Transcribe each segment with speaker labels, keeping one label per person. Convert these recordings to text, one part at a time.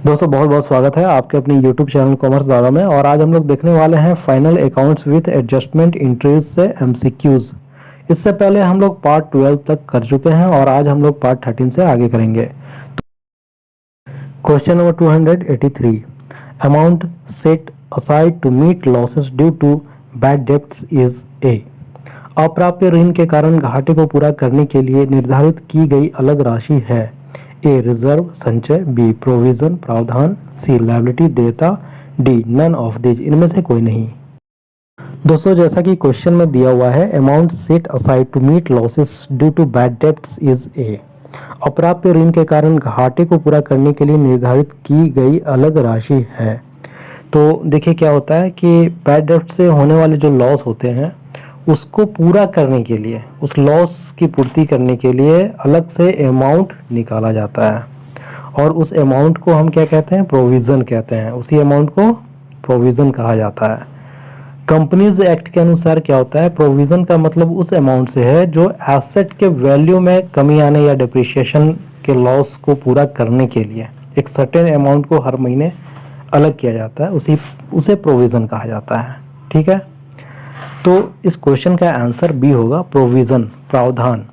Speaker 1: दोस्तों बहुत बहुत स्वागत है आपके अपने YouTube चैनल कॉमर्स दादा में। और आज हम लोग देखने वाले हैं final accounts with adjustment entries से MCQs। इससे पहले हम लोग पार्ट 12 तक कर चुके हैं और आज हम लोग पार्ट 13 से आगे करेंगे। Question number 283, amount set aside to meet losses due to bad debts is a. अप्राप्य ऋण के कारण घाटे को पूरा करने के लिए निर्धारित की गई अलग राशि है। ए रिजर्व संचय, बी प्रोविजन प्रावधान, सी लायबिलिटी देयता, डी नन ऑफ दिस। इनमें से कोई नहीं। दोस्तों जैसा कि क्वेश्चन में दिया हुआ है, amount set aside to meet losses due to bad debts is a. अप्राप्य ऋण के कारण घाटे को पूरा करने के लिए निर्धारित की गई अलग राशि है। तो देखिए क्या होता है कि बैड डेब्ट से होने वाले जो लॉस होते हैं उसको पूरा करने के लिए, उस लॉस की पूर्ति करने के लिए अलग से अमाउंट निकाला जाता है और उस अमाउंट को हम क्या कहते हैं, प्रोविज़न कहते हैं। उसी अमाउंट को प्रोविज़न कहा जाता है। कंपनीज एक्ट के अनुसार क्या होता है, प्रोविज़न का मतलब उस अमाउंट से है जो एसेट के वैल्यू में कमी आने या डिप्रिसिएशन के लॉस को पूरा करने के लिए एक सर्टेन अमाउंट को हर महीने अलग किया जाता है, उसे प्रोविज़न कहा जाता है। ठीक है, तो इस क्वेश्चन का आंसर बी होगा, प्रोविज़न प्रावधान।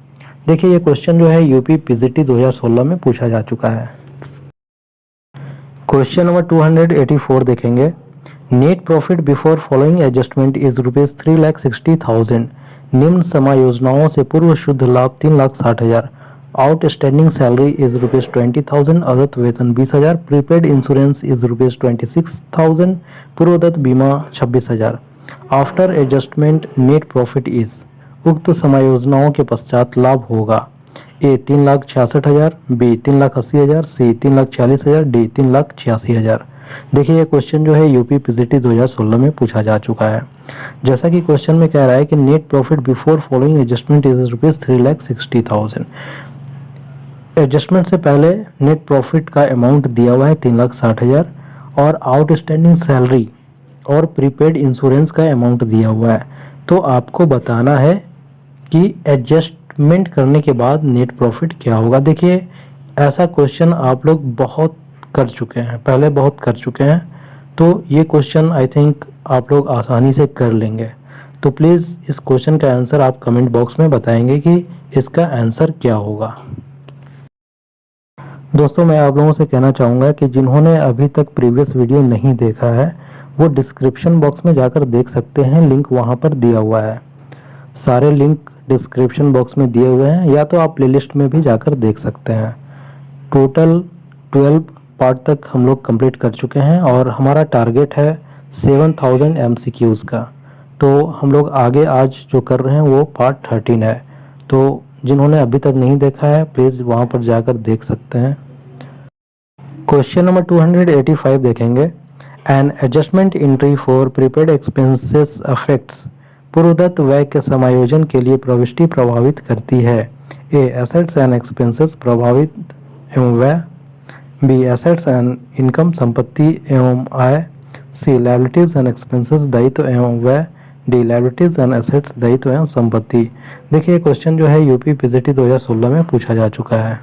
Speaker 1: देखिए ये क्वेश्चन जो है यूपी पीजीटी 2016 में पूछा जा चुका है। क्वेश्चन नंबर 284 देखेंगे। Net profit before following adjustment is ₹3,60,000। निम्न समायोजनाओं से पूर्व शुद्ध लाभ 3,60,000। Outstanding salary is ₹20,000। अदत्त वेतन 20,000। Prepaid insurance is ₹26,000। पूर्वदत्त बीमा 26,000। After adjustment net profit is. उक्त समायोजनाओं के पश्चात लाभ होगा ए 3,66,000, बी 3,80,000, सी 3,46,000, डी 3,86,000। देखिए ये क्वेश्चन जो है यूपी पीजीटी 2016 में पूछा जा चुका है। जैसा कि क्वेश्चन में कह रहा है कि net profit before following adjustment is ₹3,60,000। Adjustment से पहले नेट प्रॉफिट का अमाउंट दिया हुआ है 3,60,000 और आउटस्टैंडिंग सैलरी और प्रीपेड इंश्योरेंस का अमाउंट दिया हुआ है। तो आपको बताना है कि एडजस्टमेंट करने के बाद नेट प्रॉफिट क्या होगा। देखिए ऐसा क्वेश्चन आप लोग बहुत कर चुके हैं, पहले बहुत कर चुके हैं, तो ये क्वेश्चन आई थिंक आप लोग आसानी से कर लेंगे। तो प्लीज़ इस क्वेश्चन का आंसर आप कमेंट बॉक्स में बताएंगे कि इसका आंसर क्या होगा। दोस्तों मैं आप लोगों से कहना चाहूँगा कि जिन्होंने अभी तक प्रीवियस वीडियो नहीं देखा है वो डिस्क्रिप्शन बॉक्स में जाकर देख सकते हैं, लिंक वहाँ पर दिया हुआ है। सारे लिंक डिस्क्रिप्शन बॉक्स में दिए हुए हैं, या तो आप प्लेलिस्ट में भी जाकर देख सकते हैं। टोटल 12 पार्ट तक हम लोग कंप्लीट कर चुके हैं और हमारा टारगेट है 7,000 MCQs का। तो हम लोग आगे आज जो कर रहे हैं वो पार्ट 13 है। तो जिन्होंने अभी तक नहीं देखा है प्लीज़ वहाँ पर जाकर देख सकते हैं। क्वेश्चन नंबर 285 देखेंगे। An adjustment entry for prepaid expenses affects. पूर्वदत्त व्यय के समायोजन के लिए प्रविष्टि प्रभावित करती है। ए एसेट्स एंड एक्सपेंसेस प्रभावित एवं व्यय, बी एसेट्स एंड इनकम संपत्ति एवं आय, सी लायबिलिटीज एंड एक्सपेंसेस दायित्व एवं व्यय, डी लायबिलिटीज एंड एसेट्स दायित्व एवं संपत्ति। देखिए क्वेश्चन जो है यूपी पीजीटी 2016 में पूछा जा चुका है।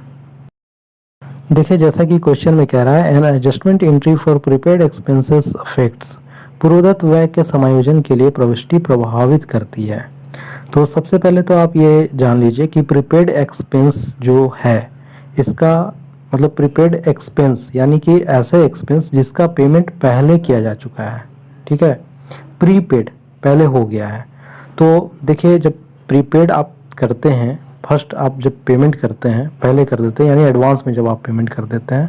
Speaker 1: देखिए जैसा कि क्वेश्चन में कह रहा है, an adjustment entry for prepaid expenses affects. पूर्वदत्त व्यय के समायोजन के लिए प्रविष्टि प्रभावित करती है। तो सबसे पहले तो आप ये जान लीजिए कि प्रीपेड एक्सपेंस जो है इसका मतलब प्रीपेड एक्सपेंस यानी कि ऐसे एक्सपेंस जिसका पेमेंट पहले किया जा चुका है। ठीक है, प्रीपेड पहले हो गया है। तो देखिए जब प्रीपेड आप करते हैं, फर्स्ट आप जब पेमेंट करते हैं, पहले कर देते हैं यानी एडवांस में जब आप पेमेंट कर देते हैं,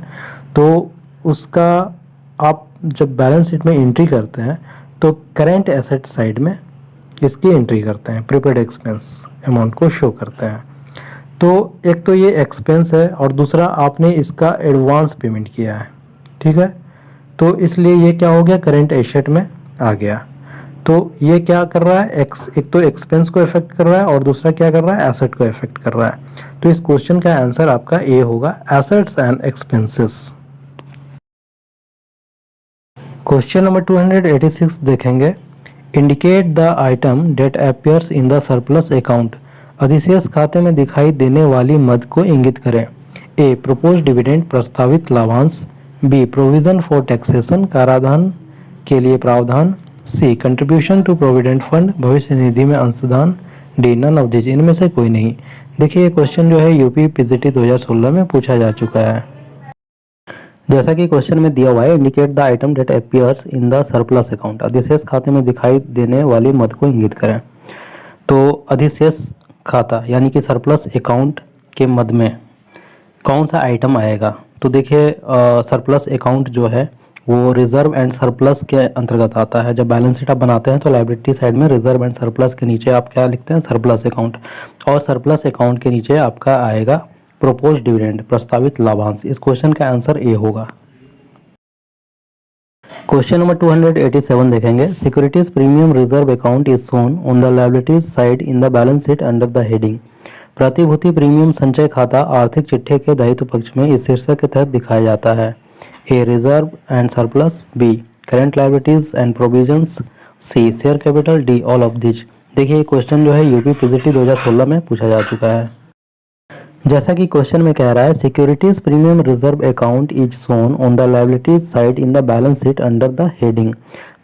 Speaker 1: तो उसका आप जब बैलेंस शीट में एंट्री करते हैं तो करेंट एसेट साइड में इसकी एंट्री करते हैं, प्रीपेड एक्सपेंस अमाउंट को शो करते हैं। तो एक तो ये एक्सपेंस है और दूसरा आपने इसका एडवांस पेमेंट किया है। ठीक है, तो इसलिए ये क्या हो गया, करेंट एसेट में आ गया। तो ये क्या कर रहा है, एक तो एक्सपेंस को इफेक्ट कर रहा है और दूसरा क्या कर रहा है, एसेट को इफेक्ट कर रहा है। तो इस क्वेश्चन का आंसर आपका ए होगा, assets and expenses. Question number 286 देखेंगे। Indicate the item that appears in the surplus account. अधिशेष खाते में दिखाई देने वाली मद को इंगित करें। ए प्रोपोज डिविडेंड प्रस्तावित लाभांश, बी प्रोविज़न फॉर टैक्सेशन, कराधान के लिए प्रावधान, सी कंट्रीब्यूशन टू प्रोविडेंट फंड, भविष्य निधि में अंशदान, डी नन ऑफ दिस, इनमें से कोई नहीं। देखिए ये क्वेश्चन जो है यूपी पीजीटी 2016 में पूछा जा चुका है। जैसा कि क्वेश्चन में दिया हुआ है, indicate the item that appears in the surplus account, अधिशेष खाते में दिखाई देने वाली मद को इंगित करें। तो अधिशेष खाता यानी कि सरप्लस अकाउंट के मद में कौन सा आइटम आएगा? तो देखिए सरप्लस अकाउंट जो है वो रिजर्व एंड सरप्लस के अंतर्गत आता है। जब बैलेंस शीट आप बनाते हैं तो लायबिलिटी साइड में रिजर्व एंड सरप्लस के नीचे आप क्या लिखते हैं? Surplus account. और सरप्लस अकाउंट के नीचे आपका आएगा प्रोपोज डिविडेंड, प्रस्तावित लाभांश। इस क्वेश्चन का आंसर ए होगा। क्वेश्चन नंबर 287 देखेंगे। Securities premium reserve account is shown on the liabilities side in the balance sheet under the heading. प्रतिभूति प्रीमियम संचय खाता आर्थिक चिट्ठे के दायित्व पक्ष में इस शीर्षक के तहत दिखाया जाता है। A reserve and surplus, B current liabilities and provisions, C share capital, D all of this. देखिए क्वेश्चन जो है यूपी पीजीटी 2016 में पूछा जा चुका है। जैसा कि क्वेश्चन में कह रहा है, securities premium reserve account is shown on the liabilities side in the balance sheet under the heading.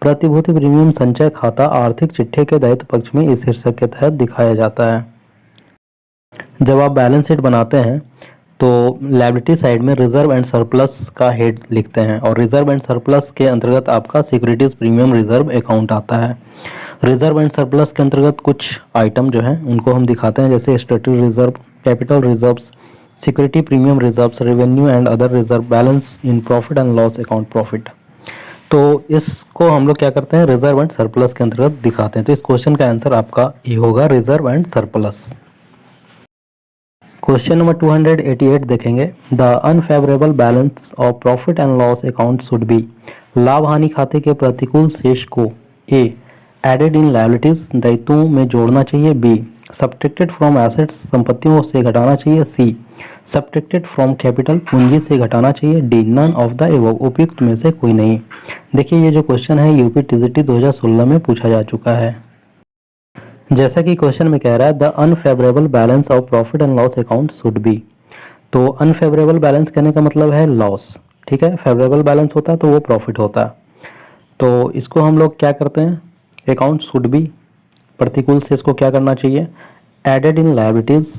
Speaker 1: प्रतिभूति प्रीमियम संचय खाता आर्थिक चिट्ठे के दायित्व पक्ष में इस शीर्षक के तहत दिखाया जाता है। जब आप बैलेंस शीट बनाते हैं तो लायबिलिटी साइड में रिजर्व एंड सरप्लस का हेड लिखते हैं और रिजर्व एंड सरप्लस के अंतर्गत आपका सिक्योरिटीज प्रीमियम रिजर्व अकाउंट आता है। रिजर्व एंड सरप्लस के अंतर्गत कुछ आइटम जो हैं उनको हम दिखाते हैं, जैसे statutory reserve, capital reserves, security premium reserves, revenue and other reserve, balance in profit and loss account profit. तो इसको हम लोग क्या करते हैं? रिजर्व एंड सरप्लस के अंतर्गत दिखाते हैं। तो इस क्वेश्चन का आंसर आपका ए होगा, reserve and surplus. Question number 288 देखेंगे। The unfavourable balance of profit and loss account should be. लाभ हानि खाते के प्रतिकूल शेष को ए एडेड इन लायबिलिटीज, दायित्वों में जोड़ना चाहिए, बी सब्ट्रैक्टेड फ्रॉम एसेट्स, संपत्तियों से घटाना चाहिए, सी सब्ट्रैक्टेड फ्रॉम कैपिटल, पूंजी से घटाना चाहिए, D none of the above, उपयुक्त में से कोई नहीं। देखिए ये जो क्वेश्चन है यूपी टीजीटी 2016 में पूछा जा चुका है। जैसा कि क्वेश्चन में कह रहा है, the unfavourable balance of profit and loss account should be. तो अनफेवरेबल बैलेंस कहने का मतलब है लॉस, ठीक है। फेवरेबल बैलेंस होता है तो वो प्रॉफिट होता है। तो इसको हम लोग क्या करते हैं? अकाउंट शुड बी, प्रतिकूल से इसको क्या करना चाहिए? Added in liabilities,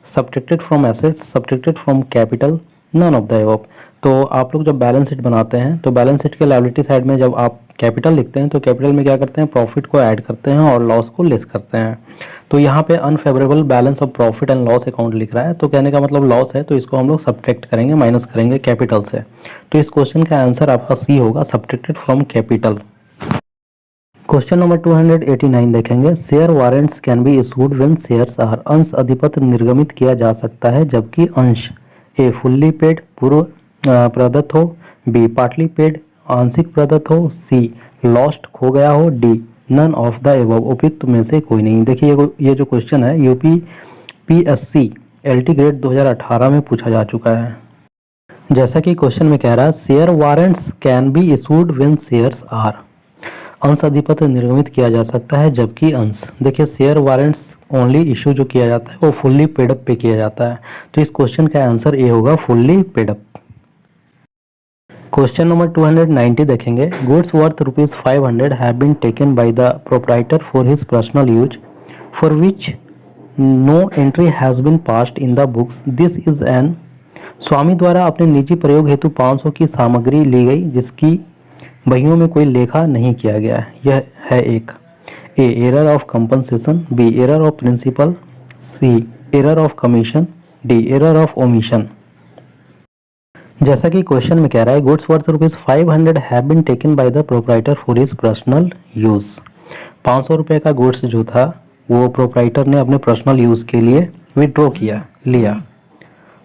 Speaker 1: subtracted from assets, subtracted from capital, none of the above. तो आप लोग जब बैलेंस शीट बनाते हैं तो बैलेंस शीट के लायबिलिटी साइड में जब आप कैपिटल लिखते हैं तो कैपिटल में क्या करते हैं? प्रॉफिट को ऐड करते हैं और लॉस को लेस करते हैं। तो यहाँ पे unfavourable balance of profit and loss account लिख रहा है, तो कहने का मतलब लॉस है, तो इसको हम लोग सब्ट्रैक्ट करेंगे, माइनस करेंगे कैपिटल से। तो इस क्वेश्चन का आंसर आपका सी होगा, subtracted from capital. Question number 289 देखेंगे। Share warrants can be issued when shares are. अंश अधिपत्र निर्गमित किया जा सकता है जबकि अंश ए फुल्ली पेड, पूर्व प्रदत्त हो, बी पार्टली पेड, आंशिक प्रदत्त हो, सी लॉस्ट, खो गया हो, D none of the above, उपयुक्त में से कोई नहीं। देखिए ये जो क्वेश्चन है यूपी पीएससी एलटी ग्रेड 2018 में पूछा जा चुका है। जैसा कि क्वेश्चन में कह रहा है, share warrants can be issued when shares are. अंश अधिपत्र निर्गमित किया जा सकता है जबकि अंश, देखिए शेयर वारंट्स ओनली इशू जो किया जाता है वो फुल्ली पेडअप पे किया जाता है। तो इस क्वेश्चन का आंसर ए होगा, फुल्ली पेडअप। क्वेश्चन नंबर 290 देखेंगे। Goods worth ₹500 have been taken by the proprietor for his personal use for which no entry has been passed in the books, this is an. स्वामी द्वारा अपने निजी प्रयोग हेतु 500 की सामग्री ली गई जिसकी बहियों में कोई लेखा नहीं किया गया है। यह है एक A error of compensation, B error of principle, C error of commission, D error of omission. जैसा कि क्वेश्चन में कह रहा है, goods worth ₹500 have been taken by the proprietor for his personal use. 500 रुपये का गुड्स जो था वो प्रोप्राइटर ने अपने पर्सनल यूज के लिए विड्रॉ किया, लिया।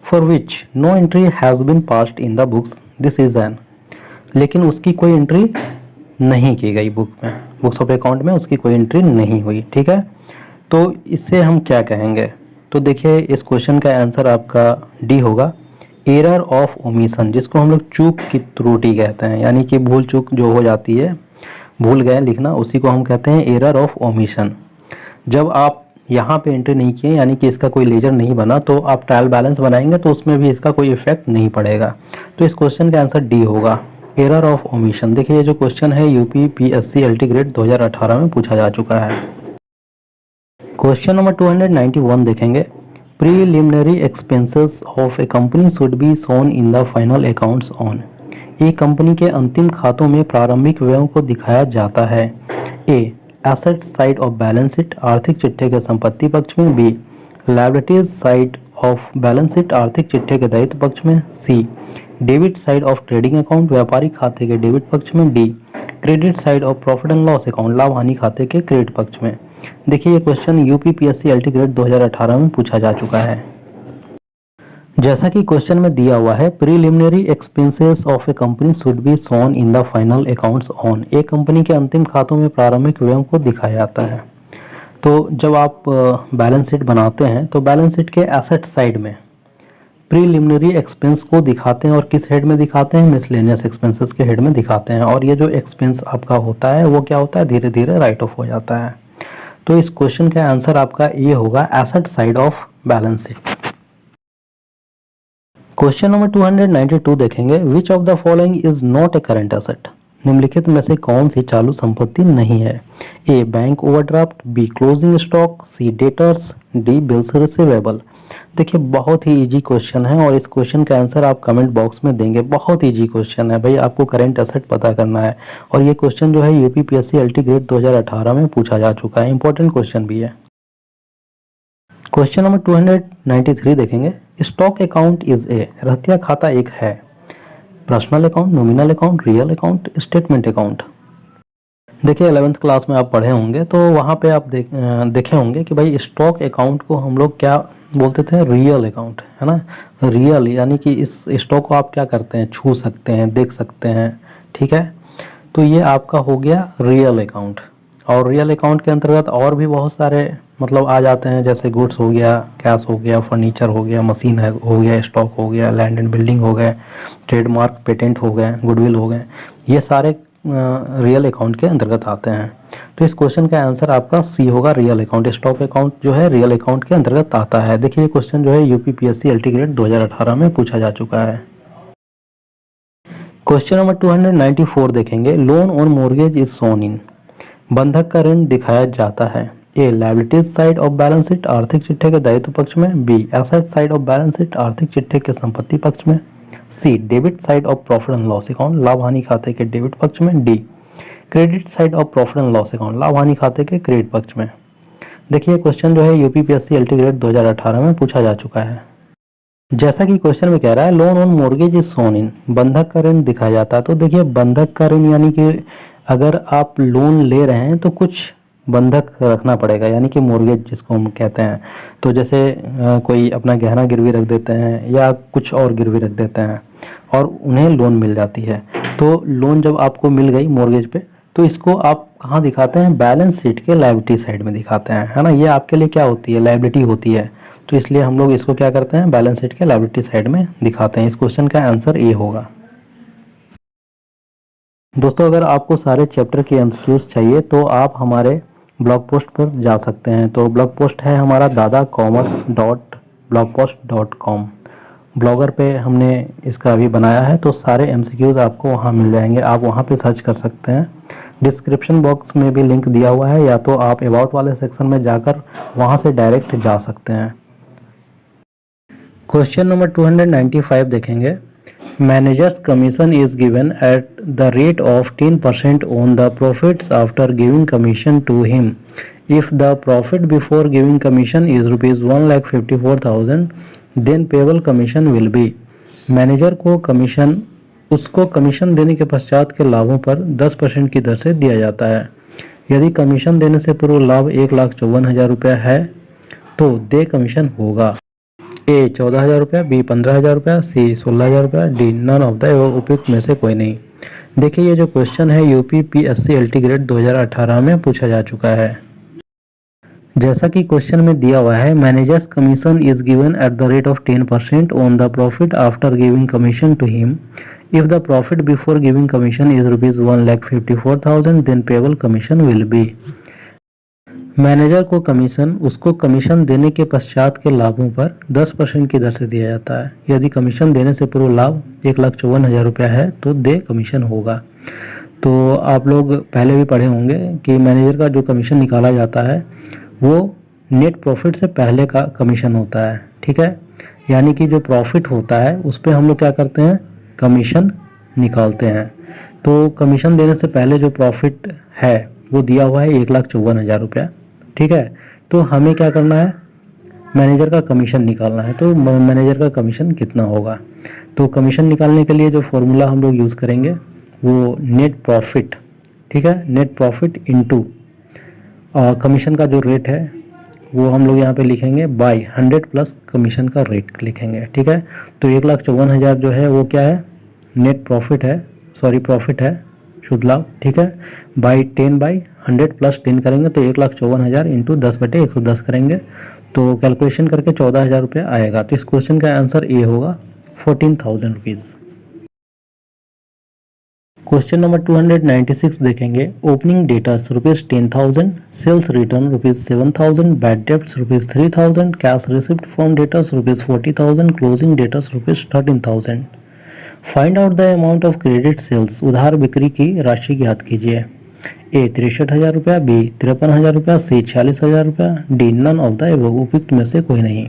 Speaker 1: For which no entry has been passed in the books, this is an. लेकिन उसकी कोई एंट्री नहीं की गई बुक में, बुक्स ऑफ अकाउंट में उसकी कोई एंट्री नहीं हुई, ठीक है। तो इससे हम क्या कहेंगे? तो देखिए इस क्वेश्चन का आंसर आपका डी होगा, एरर ऑफ ओमिशन, जिसको हम लोग चूक की त्रुटि कहते हैं, यानी कि भूल चूक जो हो जाती है, भूल गए लिखना, उसी को हम कहते हैं एरर ऑफ ओमिशन। जब आप यहाँ पे एंट्री नहीं किए यानी कि इसका कोई लेजर नहीं बना, तो आप ट्रायल बैलेंस बनाएंगे तो उसमें भी इसका कोई इफेक्ट नहीं पड़ेगा। तो इस क्वेश्चन का आंसर डी होगा, एरर ऑफ ओमिशन। देखिए ये जो क्वेश्चन है यूपी पीएससी एलटी ग्रेड 2018 में पूछा जा चुका है। क्वेश्चन नंबर 291 देखेंगे, preliminary expenses of a company should be shown in the final accounts on. एक कंपनी के अंतिम खातों में प्रारंभिक व्ययों को दिखाया जाता है। A asset side of balance sheet, आर्थिक चिट्ठे के संपत्ति पक्ष में। B liabilities side of balance sheet, आर्थिक चिट्ठे के दायित्व पक्ष में। C debit side of trading account, व्यापारिक खाते के डेबिट पक्ष में। D credit side of profit and loss account, लाभ हानि खाते के क्रेडिट पक्ष में। देखिए ये question UP PSC LT grade 2018 में पूछा जा चुका है। जैसा कि क्वेश्चन में दिया हुआ है, preliminary expenses of a company should be shown in the final accounts on. एक कंपनी के अंतिम खातों में प्रारंभिक व्ययों को दिखाया जाता है। तो जब आप बैलेंस शीट बनाते हैं तो बैलेंस शीट के एसेट साइड में प्रीलिमिनरी एक्सपेंस को दिखाते हैं, और किस हेड में दिखाते हैं, मिसलेनियस एक्सपेंसेस के हेड में दिखाते हैं। और ये जो एक्सपेंस आपका होता है वो क्या होता है, धीरे धीरे राइट ऑफ हो जाता है। तो इस क्वेश्चन का आंसर आपका ए होगा, asset side of balance sheet. Question number 292 देखेंगे, which of the following is not a current asset. निम्नलिखित में से कौन सी चालू संपत्ति नहीं है। A bank overdraft, B closing stock, C debtors, D bills receivable. देखिए बहुत ही इजी क्वेश्चन है और इस क्वेश्चन का आंसर आप कमेंट बॉक्स में देंगे। बहुत इजी क्वेश्चन है भाई, आपको करंट एसेट पता करना है। और ये क्वेश्चन जो है यूपी पीएससी एलटी ग्रेड 2018 में पूछा जा चुका है, इंपॉर्टेंट क्वेश्चन भी है। क्वेश्चन नंबर 293 देखेंगे, स्टॉक अकाउंट इज ए, रहतिया खाता एक है। Personal account, nominal account, real account, statement account. देखिए 11th क्लास में आप पढ़े होंगे तो वहाँ पे आप देखे होंगे कि भाई स्टॉक अकाउंट को हम लोग क्या बोलते थे, रियल अकाउंट, है ना। रियल यानी कि इस स्टॉक को आप क्या करते हैं, छू सकते हैं, देख सकते हैं, ठीक है। तो ये आपका हो गया रियल अकाउंट। और रियल अकाउंट के अंतर्गत और भी बहुत सारे मतलब आ जाते हैं, जैसे गुड्स हो गया, कैश हो गया, फर्नीचर हो गया, मशीन हो गया, स्टॉक हो गया, लैंड एंड बिल्डिंग हो गए, ट्रेडमार्क, पेटेंट हो गए, गुडविल हो गए। ये सारे रियल अकाउंट के अंतर्गत आते हैं। तो इस क्वेश्चन का आंसर आपका सी होगा, रियल अकाउंट। स्टॉक अकाउंट जो है रियल अकाउंट के अंतर्गत आता है। देखिए ये क्वेश्चन जो है यूपी पीएससी एलटी ग्रेड 2018 में पूछा जा चुका है। क्वेश्चन नंबर 294 देखेंगे, loan on mortgage is shown in. बंधक का ऋण दिखाया जाता है। A liabilities side of balance sheet, आर्थिक चिट्ठे के दायित्व पक्ष में। B asset side of balance sheet, आर्थिक चिट्ठे के संपत्ति पक्ष में। C debit side of profit and loss account, लाभ हानि खाते के डेबिट पक्ष में। D credit side of profit and loss account, लाभ हानि खाते के क्रेडिट पक्ष में। देखिए क्वेश्चन जो है यूपी पीएससी एलटी ग्रेड 2018 में पूछा जा चुका है। जैसा कि क्वेश्चन में कह रहा है, loan on mortgage is shown in, बंधक का ऋण दिखाया जाता है। तो देखिए बंधक का ऋण यानी कि अगर आप लोन ले रहे हैं तो कुछ बंधक रखना पड़ेगा, यानी कि मोर्गेज जिसको हम कहते हैं। तो जैसे कोई अपना गहना गिरवी रख देते हैं या कुछ और गिरवी रख देते हैं और उन्हें लोन मिल जाती है। तो लोन जब आपको मिल गई मोर्गेज पे, तो इसको आप कहाँ दिखाते हैं, बैलेंस शीट के लायबिलिटी साइड में दिखाते हैं, है ना। ये आपके लिए क्या होती है, लायबिलिटी होती है। तो इसलिए हम लोग इसको क्या करते हैं, बैलेंस शीट के लायबिलिटी साइड में दिखाते हैं। इस क्वेश्चन का आंसर ए होगा। दोस्तों अगर आपको सारे चैप्टर के एमसीक्यूज चाहिए तो आप हमारे ब्लॉग पोस्ट पर जा सकते हैं। तो ब्लॉग पोस्ट है हमारा dadacommerce.blogpost.com। ब्लॉगर पे हमने इसका अभी बनाया है, तो सारे एमसीक्यूज आपको वहाँ मिल जाएंगे। आप वहाँ पे सर्च कर सकते हैं। डिस्क्रिप्शन बॉक्स में भी लिंक दिया हुआ है, या तो आप अबाउट वाले सेक्शन में जाकर वहाँ से डायरेक्ट जा सकते हैं। क्वेश्चन नंबर 295 देखेंगे, manager's commission is given at the rate of 10% on the profits after giving commission to him. If the profit before giving commission is ₹1,54,000 then payable commission will be. Manager को commission देने के पश्चात के लाभों पर 10% की दर से दिया जाता है। यदि कमीशन देने से पूर्व लाभ 1,54,000 रुपया है तो दे कमीशन होगा। ए 14,000 रुपया, बी 15,000 रुपया, सी 16,000 रुपया, डी नन ऑफ द उपयुक्त में से कोई नहीं। देखिए ये जो क्वेश्चन है यूपी पीएससी एलटी ग्रेड 2018 में पूछा जा चुका है। जैसा कि क्वेश्चन में दिया हुआ है, manager's commission is given at the rate of 10% on the profit after giving commission to him. If the profit before giving commission is ₹1,54,000 then payable commission will be. Manager को कमीशन उसको commission देने के पश्चात के लाभों पर 10% की दर से दिया जाता है। यदि कमीशन देने से पूर्व लाभ 1,54,000 रुपया है तो दे कमीशन होगा। तो आप लोग पहले भी पढ़े होंगे कि मैनेजर का जो कमीशन निकाला जाता है वो नेट प्रॉफिट से पहले का कमीशन होता है, ठीक है। यानी कि जो प्रॉफिट होता है उस पर हम लोग क्या करते हैं, कमीशन निकालते हैं। तो कमीशन देने से पहले जो प्रॉफिट है वो दिया हुआ है 1,54,000 रुपया, ठीक है। तो हमें क्या करना है, मैनेजर का कमीशन निकालना है। तो मैनेजर का कमीशन कितना होगा, तो कमीशन निकालने के लिए जो फॉर्मूला हम लोग यूज़ करेंगे वो नेट प्रॉफिट, ठीक है, नेट प्रॉफिट इनटू कमीशन का जो रेट है वो हम लोग यहाँ पे लिखेंगे बाई 100 प्लस कमीशन का रेट लिखेंगे, ठीक है। तो 1,54,000 जो है वो क्या है, नेट प्रॉफिट है, सॉरी प्रॉफिट है, शुद्ध लाभ, ठीक है। बाई 10/100 प्लस 10 करेंगे तो 1,54,000 इंटू 10/110 करेंगे तो कैलकुलेशन करके 14,000 रुपये आएगा। तो इस क्वेश्चन का आंसर ए होगा 14,000 रुपीज़। क्वेश्चन नंबर 296 देखेंगे। Opening debtors ₹10,000, sales return ₹7,000, bad debts ₹3,000, cash receipt from debtors ₹40,000, closing debtors ₹13,000। Find out the amount of credit sales. उधार बिक्री की राशि ज्ञात कीजिए। ए 63,000 रुपया, बी 53,000 रुपया, सी 46,000 रुपया, D none of the above, उपयुक्त में से कोई नहीं।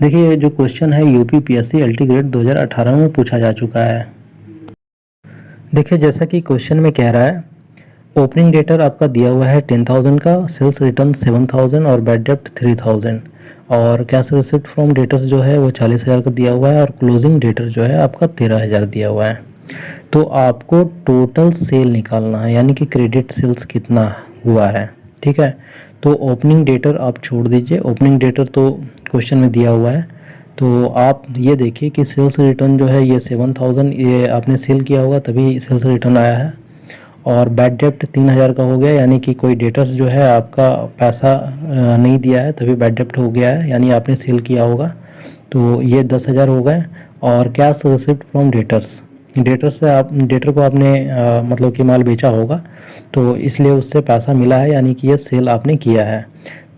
Speaker 1: देखिए जो क्वेश्चन है यूपीपीएससी एलटी ग्रेड 2018 में पूछा जा चुका है। देखिए जैसा कि क्वेश्चन में कह रहा है, ओपनिंग डेटर आपका दिया हुआ है 10,000 का, सेल्स रिटर्न 7,000 और बैड डेप्ट 3,000 और कैश रिसिप्ट फ्रॉम डेटर्स जो है वो 40,000 का दिया हुआ है और क्लोजिंग डेटर जो है आपका 13,000 दिया हुआ है। तो आपको टोटल सेल निकालना है, यानी कि क्रेडिट सेल्स कितना हुआ है, ठीक है। तो ओपनिंग डेटर आप छोड़ दीजिए, ओपनिंग डेटर तो क्वेश्चन में दिया हुआ है। तो आप ये देखिए कि सेल्स रिटर्न जो है ये 7,000 ये आपने सेल किया होगा तभी सेल्स रिटर्न आया है और बैड डेप्ट 3,000 का हो गया, यानी कि कोई डेटर्स जो है आपका पैसा नहीं दिया है तभी बैड डेप्ट हो गया है, यानी आपने सेल किया होगा। तो ये 10,000 हो गए। और cash receipt from debtors, debtor से आप डेटर को आपने मतलब कि माल बेचा होगा तो इसलिए उससे पैसा मिला है, यानी कि ये सेल आपने किया है।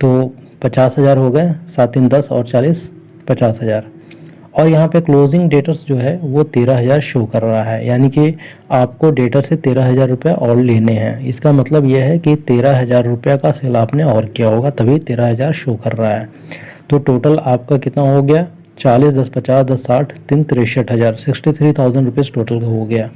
Speaker 1: तो 50,000 हो गए, 7 3 10 और 40 50,000। और यहाँ पे क्लोजिंग डेटर्स जो है वो 13,000 शो कर रहा है, यानी कि आपको डेटर से 13,000 रुपये और लेने हैं। इसका मतलब यह है कि 13,000 रुपये का सेल आपने और किया होगा तभी 13,000 शो कर रहा है। तो टोटल आपका कितना हो गया, 40 10 50 10 60 3 63,000, 63,000 रुपीज़ टोटल हो गया।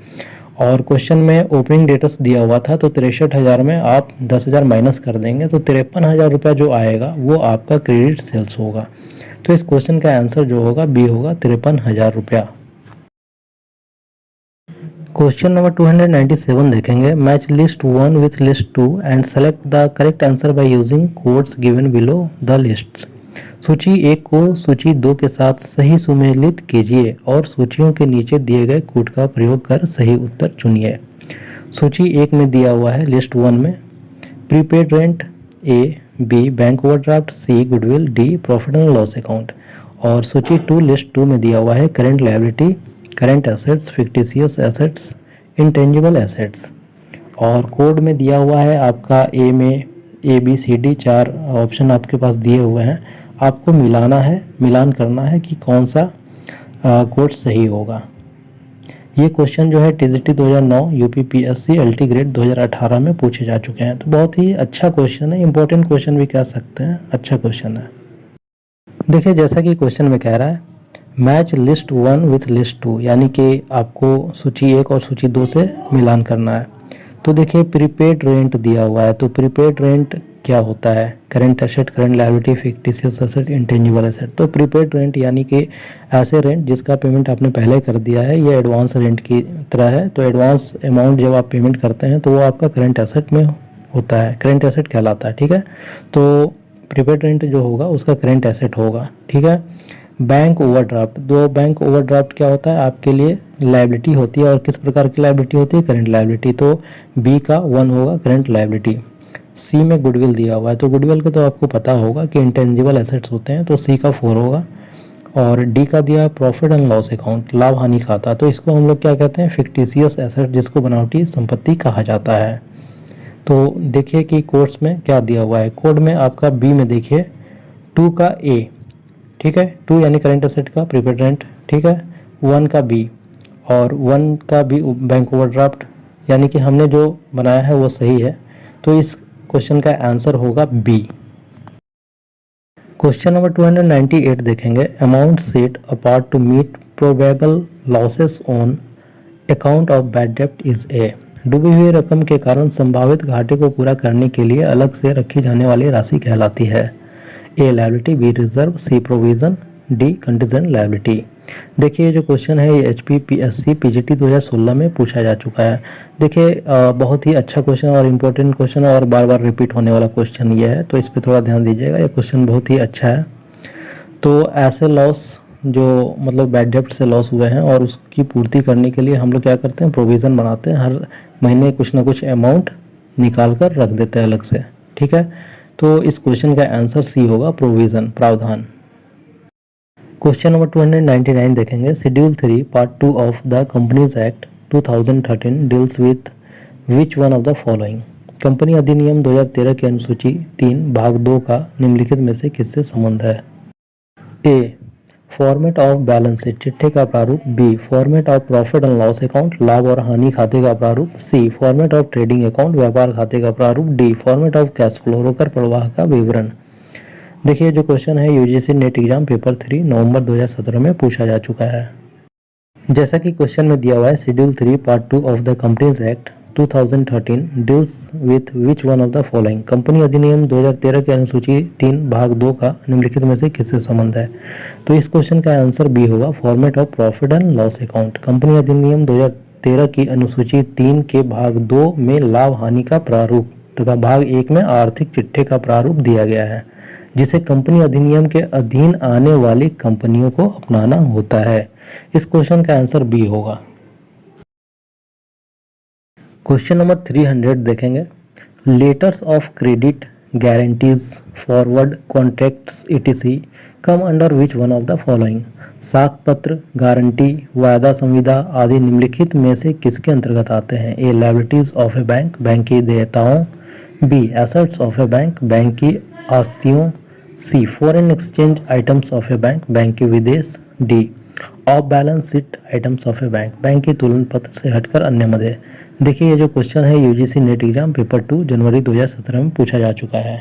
Speaker 1: और क्वेश्चन में ओपनिंग डेटर्स दिया हुआ था तो 63,000 में आप 10,000 माइनस कर देंगे तो 53,000 रुपया जो आएगा वो आपका क्रेडिट सेल्स होगा। तो इस क्वेश्चन का आंसर जो होगा बी होगा 53,000 रुपया। क्वेश्चन नंबर 297 देखेंगे। Match list 1 with list 2 and select the correct answer by using codes given below the lists. सूची 1 को सूची 2 के साथ सही सुमेलित कीजिए और सूचियों के नीचे दिए गए कोड का प्रयोग कर सही उत्तर चुनिए। सूची 1 में दिया हुआ है लिस्ट 1 में prepaid rent, A, B bank overdraft, C goodwill, D profit and loss account. और सूची 2 लिस्ट 2 में दिया हुआ है current liability, current assets, fictitious assets, intangible assets. और कोड में दिया हुआ है आपका ए में ABCD 4 ऑप्शन आपके पास दिए हुए हैं, आपको मिलाना है, मिलान करना है कि कौन सा कोड सही होगा। ये क्वेश्चन जो है TGT 2009 UPPSC LT ग्रेड 2018 में पूछे जा चुके हैं। तो बहुत ही अच्छा क्वेश्चन है, इंपॉर्टेंट क्वेश्चन भी कह सकते हैं, अच्छा क्वेश्चन है। देखिए जैसा कि क्वेश्चन में कह रहा है मैच लिस्ट 1 विथ लिस्ट 2, यानी कि आपको सूची 1 और सूची 2 से मिलान करना है। तो देखिए प्रीपेड रेंट दिया हुआ है, तो प्रीपेड रेंट क्या होता है, current asset, current liability, fictitious asset, intangible asset. तो प्रीपेड रेंट यानी कि ऐसे रेंट जिसका पेमेंट आपने पहले कर दिया है, ये एडवांस रेंट की तरह है। तो एडवांस अमाउंट जब आप पेमेंट करते हैं तो वो आपका करेंट एसेट में होता है, करेंट एसेट कहलाता है, ठीक है। तो प्रीपेड रेंट जो होगा उसका करेंट एसेट होगा, ठीक है। बैंक ओवरड्राफ्ट, दो बैंक ओवरड्राफ्ट क्या होता है आपके लिए लायबिलिटी होती है, और किस प्रकार की लायबिलिटी होती है, करंट लायबिलिटी। तो बी का 1 होगा करंट लायबिलिटी। सी में गुडविल दिया हुआ है, तो गुडविल का तो आपको पता होगा कि इंटेंजिबल एसेट्स होते हैं, तो सी का 4 होगा। और डी का दिया प्रॉफिट एंड लॉस अकाउंट, लाभ हानि खाता, तो इसको हम लोग क्या कहते हैं, फिक्टिशियस एसेट, जिसको बनावटी संपत्ति कहा जाता है। तो देखिए कि कोड्स में क्या दिया हुआ है। कोड में आपका बी में देखिए 2 का ए, ठीक है, 2 यानी करंट एसेट का प्रीपेड रेंट, ठीक है, 1 का बी और 1 का बी बैंक ओवरड्राफ्ट, यानी कि हमने जो बनाया है वो सही है। तो इस क्वेश्चन का आंसर होगा बी। क्वेश्चन नंबर 298 देखेंगे। Amount set apart to meet probable losses on account of bad डेब्ट इज ए। डूबी हुई रकम के कारण संभावित घाटे को पूरा करने के लिए अलग से रखी जाने वाली राशि कहलाती है। ए लायबिलिटी, बी रिजर्व, सी प्रोविजन, डी कंटीजेंट लायबिलिटी। देखिए जो क्वेश्चन है ये HPPSC PGT 2016 में पूछा जा चुका है। देखिए बहुत ही अच्छा क्वेश्चन और इम्पोर्टेंट क्वेश्चन और बार बार रिपीट होने वाला क्वेश्चन ये है, तो इस पर थोड़ा ध्यान दीजिएगा। ये क्वेश्चन बहुत ही अच्छा है। तो ऐसे लॉस जो मतलब बैड डेब्ट से लॉस हुए हैं और उसकी पूर्ति करने के लिए हम लोग क्या करते हैं, प्रोविज़न बनाते हैं। हर महीने कुछ ना कुछ अमाउंट निकाल कर रख देते हैं अलग से, ठीक है। तो इस क्वेश्चन का आंसर सी होगा, प्रोविज़न, प्रावधान। क्वेश्चन नंबर 299 देखेंगे। Schedule 3 part 2 of the companies act 2013 deals with which one of the following. Company अधिनियम 2013 की अनुसूची 3 भाग 2 का निम्नलिखित में से किससे संबंध है। A format of balance sheet, चिट्ठे का प्रारूप। B format of profit and loss account, लाभ और हानि खाते का प्रारूप। C format of trading account, व्यापार खाते का प्रारूप। D format of cash flow, रोकड़ प्रवाह का विवरण। देखिए जो क्वेश्चन है यूजीसी नेट एग्जाम पेपर 3 नवंबर 2017 में पूछा जा चुका है। जैसा कि क्वेश्चन में दिया हुआ है, schedule 3 part 2 of the companies act 2013 deals with which one of the following. Company अधिनियम 2013 की अनुसूची 3 भाग 2 का निम्नलिखित में से किससे संबंध है। तो इस क्वेश्चन का आंसर बी होगा, format of profit and loss account. Company अधिनियम 2013 की अनुसूची 3 के भाग 2 में लाभ हानि का प्रारूप तथा भाग 1 में आर्थिक चिट्ठे का प्रारूप दिया गया है, जिसे कंपनी अधिनियम के अधीन आने वाली कंपनियों को अपनाना होता है। इस क्वेश्चन का आंसर बी होगा। क्वेश्चन नंबर 300 देखेंगे। Letters of credit, guarantees, forward contracts etc come under which one of the following. साख पत्र, गारंटी, वायदा संविदा आदि निम्नलिखित में से किसके अंतर्गत आते हैं। A liabilities of a bank, bank की देयताओं। B assets of a bank, bank की आस्तियों। C foreign exchange items of a bank, bank के विदेश। D off balance sheet items of a bank, bank की तुलन पत्र से हटकर अन्य मदे। देखिए ये जो क्वेश्चन है यूजीसी नेट एग्जाम पेपर 2 जनवरी 2017 में पूछा जा चुका है।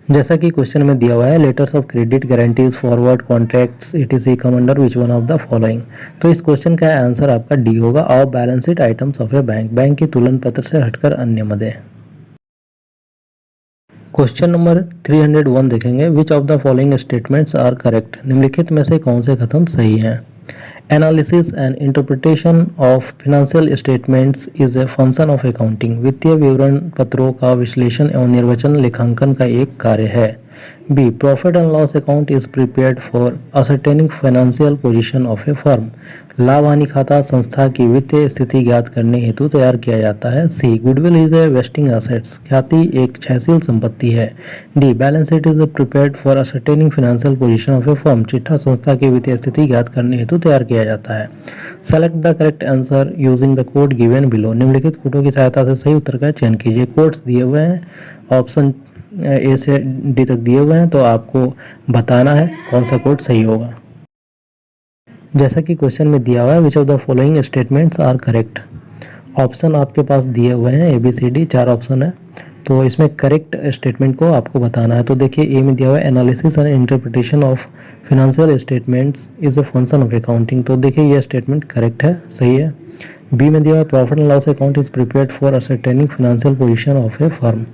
Speaker 1: जैसा कि क्वेश्चन में दिया हुआ है, letters of credit, guarantees, forward contracts etc come under which one of the following. तो इस क्वेश्चन का आंसर आपका डी होगा, of balance sheet items of a bank, bank की तुलन पत्र से हटकर अन्य मदे। क्वेश्चन नंबर 301 देखेंगे। Which of the following statements are correct. निम्नलिखित में से कौन से कथन सही हैं। Analysis and interpretation of financial statements is a function of accounting. वित्तीय विवरण पत्रों का विश्लेषण एवं निर्वचन लेखांकन का एक कार्य है। B profit and loss account is prepared for ascertaining financial position of a firm. लाभ हानि खाता संस्था की वित्तीय स्थिति ज्ञात करने हेतु तैयार किया जाता है। C goodwill is a wasting assets, ख्याति एक क्षयशील संपत्ति है। D balance sheet is prepared for ascertaining financial position of a firm, चिट्ठा संस्था की वित्तीय स्थिति ज्ञात करने हेतु तैयार किया जाता है। Select the correct answer using the code given below. निम्नलिखित कोडों की सहायता से सही उत्तर का चयन कीजिए। कोड्स दिए हुए हैं, ऑप्शन ए से डी तक दिए हुए हैं, तो आपको बताना है कौन सा कोड सही होगा। जैसा कि क्वेश्चन में दिया हुआ है, which of the following statements are correct. Option आपके पास दिए हुए हैं ABCD, 4 ऑप्शन है, तो इसमें करेक्ट स्टेटमेंट को आपको बताना है। तो देखिए ए में दिया हुआ है analysis and interpretation of financial statements is a function of accounting. तो देखिए ये स्टेटमेंट करेक्ट है, सही है। बी में दिया हुआ है profit and loss account is prepared for ascertaining financial position of a firm.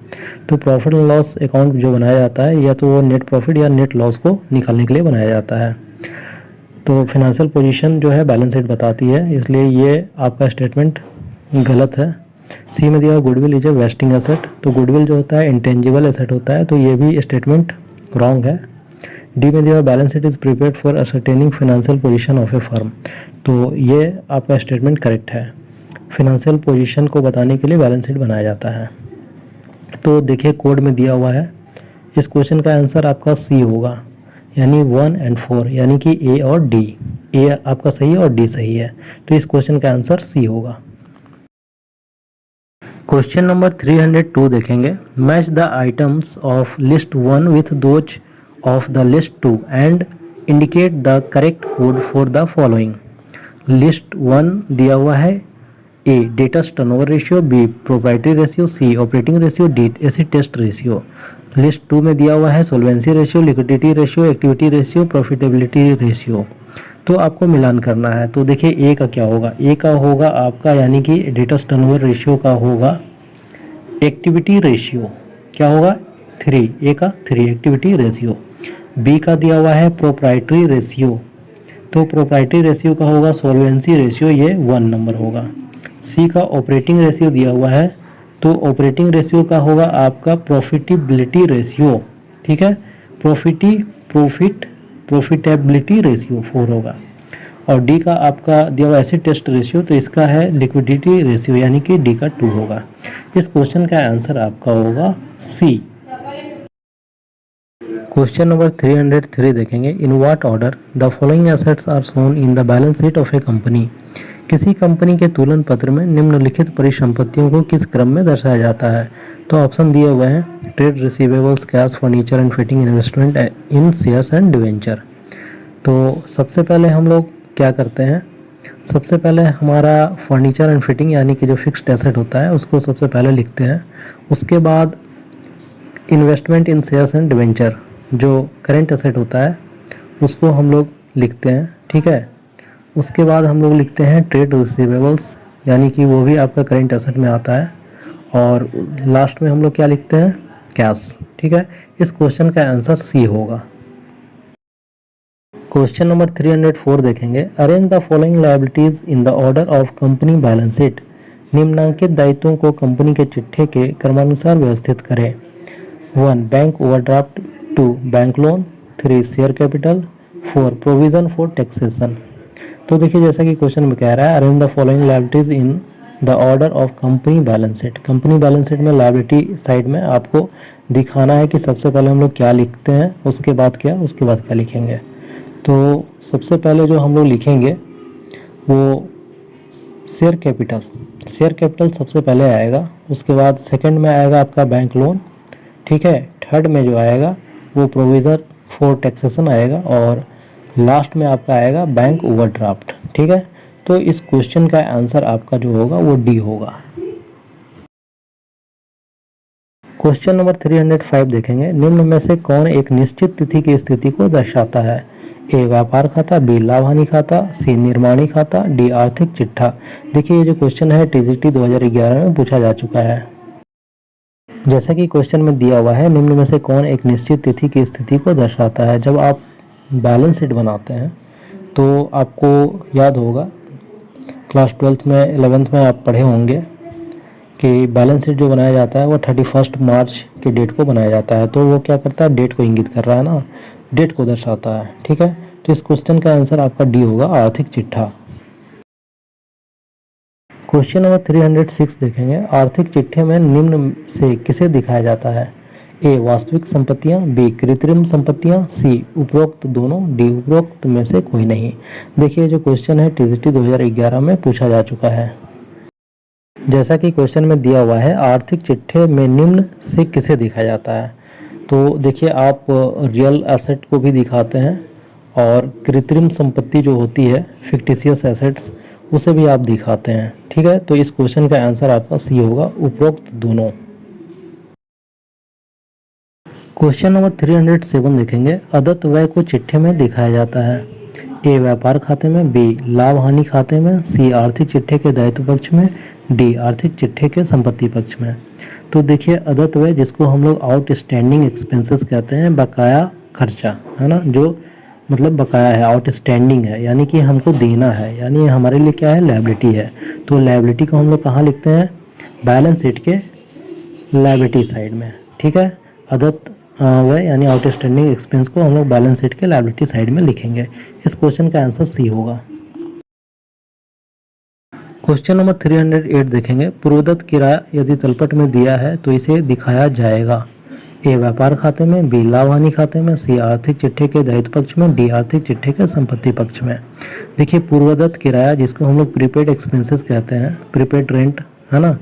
Speaker 1: तो प्रॉफिट एंड लॉस अकाउंट जो बनाया जाता है या तो वो नेट प्रॉफिट या नेट लॉस को निकालने के लिए बनाया जाता है। तो फाइनेंशियल पोजीशन जो है बैलेंस शीट बताती है, इसलिए ये आपका स्टेटमेंट गलत है। सी में दिया goodwill is a wasting asset, तो गुडविल जो होता है इंटेंजिबल एसेट होता है, तो ये भी स्टेटमेंट रॉन्ग है। डी में दिया balance sheet is prepared for ascertaining financial position of a firm, तो ये आपका स्टेटमेंट करेक्ट है। फाइनेंशियल पोजीशन को बताने के लिए बैलेंस शीट बनाया जाता है। तो देखिए कोड में दिया हुआ है, इस क्वेश्चन का आंसर आपका सी होगा, यानी 1 और 4, यानी कि ए और डी। ए आपका सही है और डी सही है, तो इस क्वेश्चन का आंसर सी होगा। क्वेश्चन नंबर 302 देखेंगे। Match the items of list 1 with those of the list 2 and indicate the correct code for the following. List 1 दिया हुआ है A debtors turnover ratio, B proprietary ratio, C operating ratio, D acid test ratio. List 2 में दिया हुआ है solvency ratio, liquidity ratio, activity ratio, profitability ratio. तो आपको मिलान करना है। तो देखिए ए का क्या होगा, ए का होगा आपका यानी कि डेटस टर्नओवर रेशियो का होगा एक्टिविटी रेशियो, क्या होगा 3, ए का 3 एक्टिविटी रेशियो। बी का दिया हुआ है प्रोप्राइटरी रेशियो, तो प्रोप्राइटरी रेशियो का होगा सोल्वेंसी रेशियो, ये 1 नंबर होगा। सी का ऑपरेटिंग रेशियो दिया हुआ है, तो ऑपरेटिंग रेशियो का होगा आपका प्रॉफिटेबिलिटी रेशियो, ठीक है, प्रॉफिटेबिलिटी रेशियो 4 होगा। और डी का आपका दिया हुआ एसिड टेस्ट रेशियो, तो इसका है लिक्विडिटी रेशियो यानी कि डी का 2 होगा। इस क्वेश्चन का आंसर आपका होगा सी। क्वेश्चन नंबर 303 देखेंगे। In what order the following assets are shown in the balance sheet of a company. किसी कंपनी के तुलन पत्र में निम्नलिखित परिसंपत्तियों को किस क्रम में दर्शाया जाता है। तो ऑप्शन दिए हुए हैं trade receivables, cash, furniture and fitting, investment in shares and debenture. तो सबसे पहले हम लोग क्या करते हैं, सबसे पहले हमारा फर्नीचर एंड फिटिंग यानी कि जो फिक्स्ड एसेट होता है उसको सबसे पहले लिखते हैं। उसके बाद investment in shares and debenture जो करेंट एसेट होता है उसको हम लोग लिखते हैं, ठीक है। उसके बाद हम लोग लिखते हैं ट्रेड रिसीवेबल्स यानी कि वो भी आपका करेंट एसेट में आता है। और लास्ट में हम लोग क्या लिखते हैं, कैश, ठीक है। इस क्वेश्चन का आंसर सी होगा। क्वेश्चन नंबर 304 देखेंगे। Arrange the following liabilities in the order of company balance sheet. निम्नलिखित दायित्वों को कंपनी के चिट्ठे के क्रमानुसार व्यवस्थित करें। 1 bank overdraft, 2 bank loan, 3 share capital, 4 provision for taxation. तो देखिए जैसा कि क्वेश्चन में कह रहा है arrange the following liabilities in the order of company balance sheet. Company balance sheet में लायबिलिटी साइड में आपको दिखाना है कि सबसे पहले हम लोग क्या लिखते हैं, उसके बाद क्या, उसके बाद क्या लिखेंगे। तो सबसे पहले जो हम लोग लिखेंगे वो शेयर कैपिटल, शेयर कैपिटल सबसे पहले आएगा। उसके बाद सेकंड में आएगा आपका बैंक लोन, ठीक है। थर्ड में जो आएगा वो प्रोविजन फॉर टैक्सेशन आएगा और लास्ट में आपका आएगा बैंक ओवरड्राफ्ट, ठीक है। तो इस क्वेश्चन का आंसर आपका जो होगा वो डी होगा। क्वेश्चन नंबर 305 देखेंगे। निम्न में से कौन एक निश्चित तिथि की स्थिति को दर्शाता है। ए व्यापार खाता, बी लाभ हानि खाता, सी निर्माणी खाता, डी आर्थिक चिट्ठा। देखिए ये जो क्वेश्चन है टीजीटी 2011 में पूछा जा चुका है। जैसा कि क्वेश्चन में दिया हुआ है निम्न में से कौन एक निश्चित तिथि की स्थिति को दर्शाता है। जब आप बैलेंस शीट बनाते हैं तो आपको याद होगा क्लास 12th में 11th में आप पढ़े होंगे कि बैलेंस शीट जो बनाया जाता है वो 31 मार्च के डेट को बनाया जाता है। तो वो क्या करता है, डेट को इंगित कर रहा है ना, डेट को दर्शाता है, ठीक है। तो इस क्वेश्चन का आंसर आपका डी होगा, आर्थिक चिट्ठा। क्वेश्चन नंबर 306 देखेंगे। आर्थिक चिट्ठे में निम्न से किसे दिखाया जाता है। ए वास्तविक संपत्तियां, बी कृत्रिम संपत्तियां, सी उपरोक्त दोनों, डी उपरोक्त में से कोई नहीं। देखिए जो क्वेश्चन है टीजीटी 2011 में पूछा जा चुका है। जैसा कि क्वेश्चन में दिया हुआ है आर्थिक चिट्ठे में निम्न से किसे दिखाया जाता है। तो देखिए आप रियल एसेट को भी दिखाते हैं और कृत्रिम संपत्ति जो होती है फिक्टिशियस एसेट्स उसे भी आप दिखाते हैं, ठीक है। तो इस क्वेश्चन का आंसर आपका सी होगा, उपरोक्त दोनों। क्वेश्चन नंबर 307 देखेंगे। अदत्त व्यय को चिट्ठे में दिखाया जाता है। ए व्यापार खाते में, बी लाभ हानि खाते में, सी आर्थिक चिट्ठे के दायित्व पक्ष में, डी आर्थिक चिट्ठे के संपत्ति पक्ष में। तो देखिए अदत्त व्यय जिसको हम लोग आउटस्टैंडिंग एक्सपेंसेस कहते हैं, बकाया खर्चा है ना, जो मतलब बकाया है, आउटस्टैंडिंग है यानी कि हमको देना है, यानी हमारे लिए क्या है, लायबिलिटी है। तो लायबिलिटी को हम लोग कहाँ लिखते हैं, बैलेंस शीट के लायबिलिटी साइड में, ठीक है। अदत्त व्यय यानी आउटस्टैंडिंग एक्सपेंस को हम लोग बैलेंस शीट के लायबिलिटी साइड में लिखेंगे। इस क्वेश्चन का आंसर सी होगा। क्वेश्चन नंबर 308 देखेंगे। पूर्वदत्त किराया यदि तलपट में दिया है तो इसे दिखाया जाएगा। ए व्यापार खाते में, बी लाभ हानि खाते में, सी आर्थिक चिट्ठे के दायित्व पक्ष में, डी आर्थिक चिट्ठे के संपत्ति पक्ष में। देखिए पूर्वदत्त किराया जिसको हम लोग प्रीपेड एक्सपेंसेस कहते हैं, प्रीपेड रेंट है ना,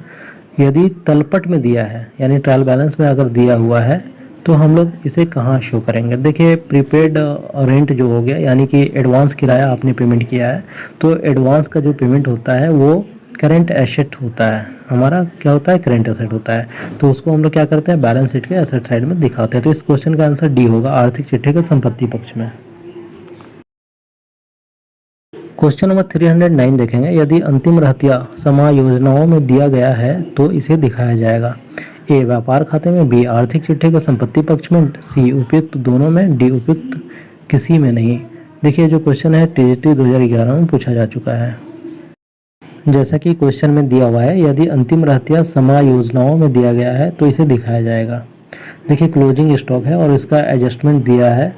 Speaker 1: यदि तलपट में दिया है यानी ट्रायल बैलेंस में अगर दिया हुआ है तो हम लोग इसे कहाँ शो करेंगे। देखिए प्रीपेड रेंट जो हो गया यानी कि एडवांस किराया आपने पेमेंट किया है, तो एडवांस का जो पेमेंट होता है वो करंट एसेट होता है, हमारा क्या होता है, करंट एसेट होता है। तो उसको हम लोग क्या करते हैं, बैलेंस शीट के एसेट साइड में दिखाते हैं। तो इस क्वेश्चन का आंसर डी होगा, आर्थिक चिट्ठे के संपत्ति पक्ष में। क्वेश्चन नंबर 309 देखेंगे, यदि अंतिम रहतिया समायोजनाओं में दिया गया है तो इसे दिखाया जाएगा। ए व्यापार खाते में, बी आर्थिक चिट्ठे के संपत्ति पक्ष में, सी उपयुक्त दोनों में, डी उपयुक्त किसी में नहीं। देखिए जो क्वेश्चन है टीजीटी 2011 में पूछा जा चुका है। जैसा कि क्वेश्चन में दिया हुआ है, यदि अंतिम रहतिया समायोजनाओं में दिया गया है तो इसे दिखाया जाएगा। देखिए क्लोजिंग स्टॉक है और इसका एडजस्टमेंट दिया है,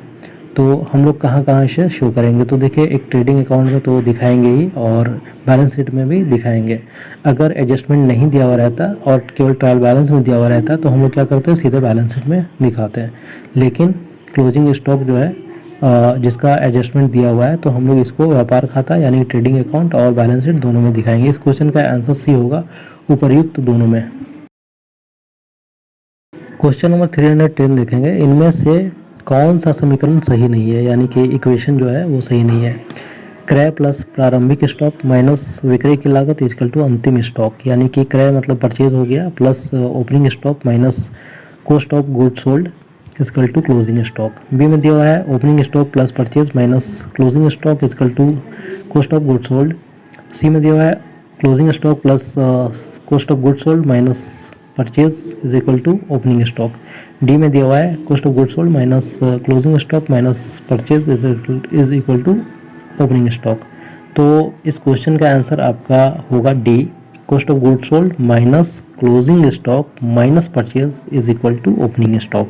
Speaker 1: तो हम लोग कहाँ कहाँ से शो करेंगे। तो देखिए एक ट्रेडिंग अकाउंट में तो दिखाएंगे ही और बैलेंस शीट में भी दिखाएंगे। अगर एडजस्टमेंट नहीं दिया हुआ रहता और केवल ट्रायल बैलेंस में दिया हुआ रहता तो हम लोग क्या करते हैं, सीधे बैलेंस शीट में दिखाते हैं। लेकिन क्लोजिंग स्टॉक जो है जिसका एडजस्टमेंट दिया हुआ है तो हम लोग इसको व्यापार खाता यानी ट्रेडिंग अकाउंट और बैलेंस शीट दोनों में दिखाएंगे। इस क्वेश्चन का आंसर सी होगा, उपर्युक्त दोनों में। क्वेश्चन नंबर 310 देखेंगे, इनमें से कौन सा समीकरण सही नहीं है, यानी कि इक्वेशन जो है वो सही नहीं है। क्रय प्लस प्रारंभिक स्टॉक माइनस विक्रय की लागत इक्वल टू अंतिम स्टॉक, यानी कि क्रय मतलब परचेज हो गया plus opening stock minus cost of good sold equal to closing stock. B में दिया हुआ है opening stock plus purchase minus closing stock equal to cost of good sold. C में दिया हुआ है closing stock plus cost of good sold minus purchase is equal to opening stock. D में दिया हुआ है cost of good sold minus closing stock minus purchase is equal to opening stock. तो इस क्वेश्चन का आंसर आपका होगा D, cost of good sold minus closing stock minus purchase is equal to opening stock.